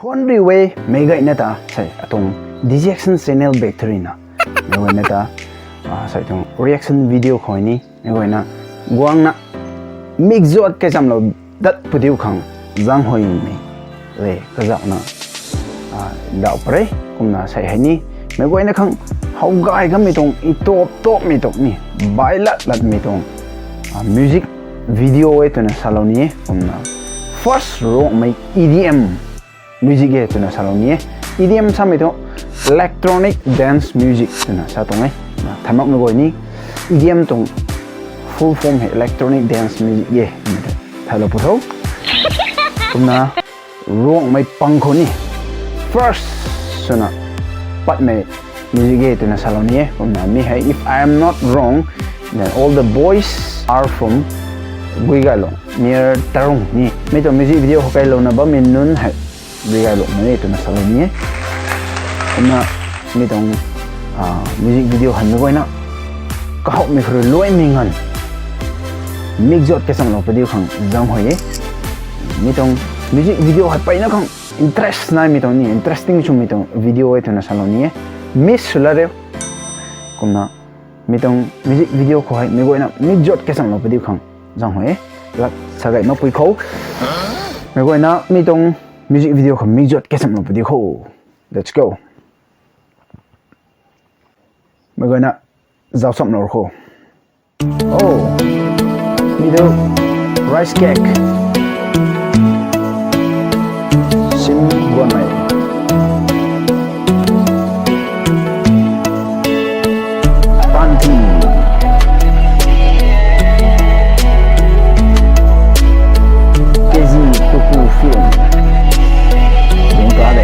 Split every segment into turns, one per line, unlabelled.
Way mega inata say atong reaction channel battery na mego inata say tong reaction video khoini mego ina guang na mix jot ke samlo dat pudiu khang jang hoi me le ka ja na dau pre kumna sai hani mego ina khang hau gai ga mi tong I top mi tok ni bailat lat mi tong music video etuna saloni kumna first RONGMEI EDM music e tuna saloni EDM sami to electronic dance music tuna satong na thamak me goi ni EDM tong full form he electronic dance music ye thalo putho kumna RONGMEI pangkho ni first suna pat me music e tuna saloni kumna me hai if I am not wrong then all the boys are from Guigalo near Tarong ni me to music video hokai lo na ba minun hai Guigalo me to na saloni na me tong music video han me goi na ka hok me khru loi mingan mix jot ke sam lo video khang jang hoye me tong music video hat pai na khang interest na me tong ni interesting chu me tong video e to na saloni miss sulare kumna me tong music video ko hai me goi na mix jot ke sam lo video khang jang hoye lat sagai no pui kho me goi na me tong music video khang mix jot ke sam lo video kho let's go me goi na zao sam lo kho oh video rice cake Shim gonmei Paanti film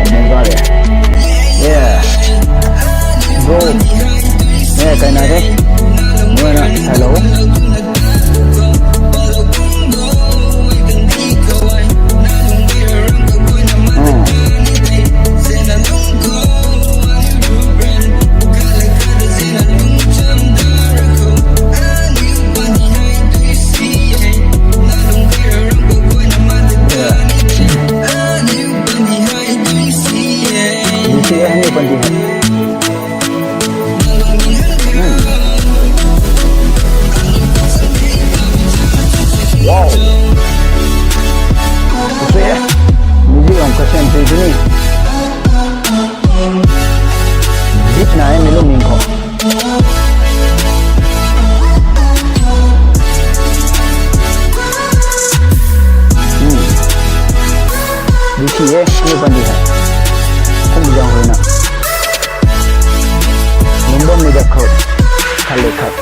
Mengare yeah bro yeah kai na de bueno hello wow so yeah music ang kasi ang pwede ni beat na niluming ko disi ini pandita kung jang hoy na lumbon ni dakho khale khat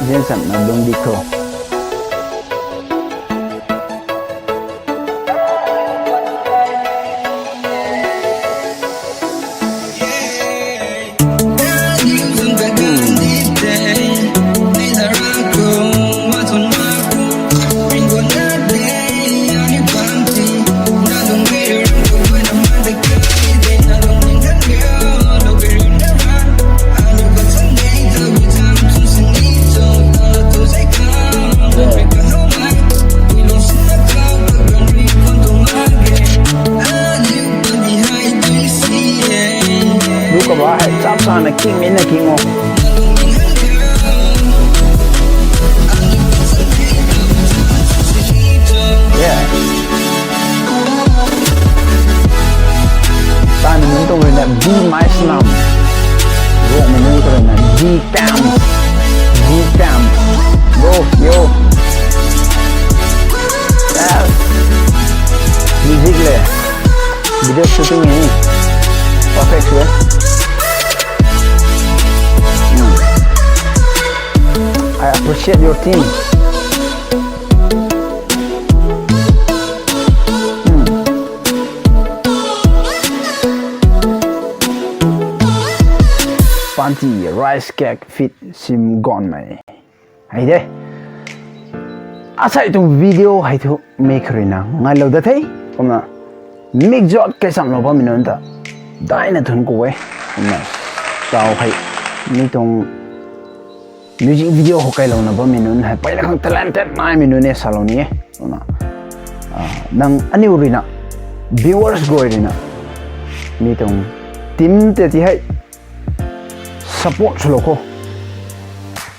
jensan na dong dikho sana king ina king oh yeah tan mình tôi là D my slum rồi mình nuôi tôi là D cam go yo yes music le video shooting ini perfect ya I appreciate your team. Paanti rice cake fit Shim gonmei. Hay de. Asa itong video hay to make rin na ngalaw datay. Kung na mix jot kay sam lo ba minunta. Dahil na thun ko Kung na tao hay nitong music video hokai lo na ba minun hai pai kang talented na minun e saloni na nang ani urina viewers goi rina mi tong team te ti hai support lo ko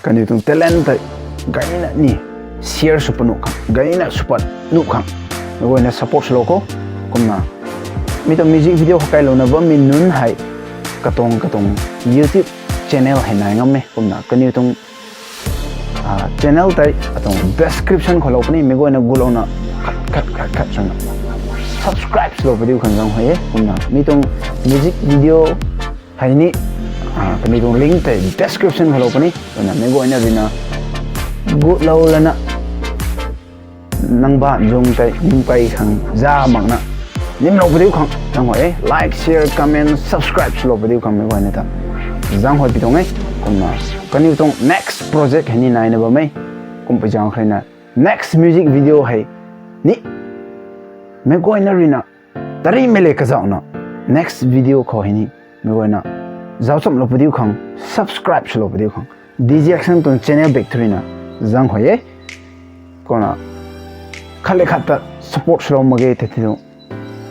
kan tung talent te gaina ni share su panu ka gaina support nu ka goi na support lo ko kumna mi tong music video kai lo na ba min nun hai katong YouTube channel hai na ngam me kumna kan tung channel tai atong description kholo pani me goi na gulo na kat sang subscribe lo video kan jang hoye kumna mi tong music video hai ni kan tong link tai description kholo pani na me goi na rina gu lo lana nang ba jong tai nim pai khang za mak na nim lo video khang jang hoye like share comment subscribe lo video kan me goi na ta jang hoi pitong ai kumna kan tong next project hai ni nai na ba mai kum pa jang khaina next music video hai ni me goi na rina tari mele ka zaw na next video ko hai ni me goi na zaw chom lo video khang subscribe lo video khang DJ action ton channel back thrina jang hoye kona khale khata support lo mage te thido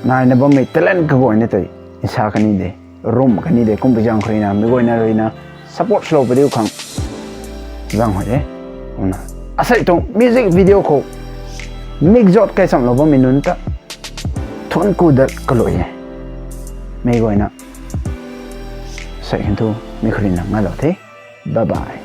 nai na ba mai talent ka goi na tai isa ka ni de room ka ni de kum pa jang khaina me goi na rina support lo video khang jang hoye ona asai tong music video ko mix jot kai sam lo ba minun ta thon ku da kaloye me goi na sai hintu me khrin na ngalo the bye bye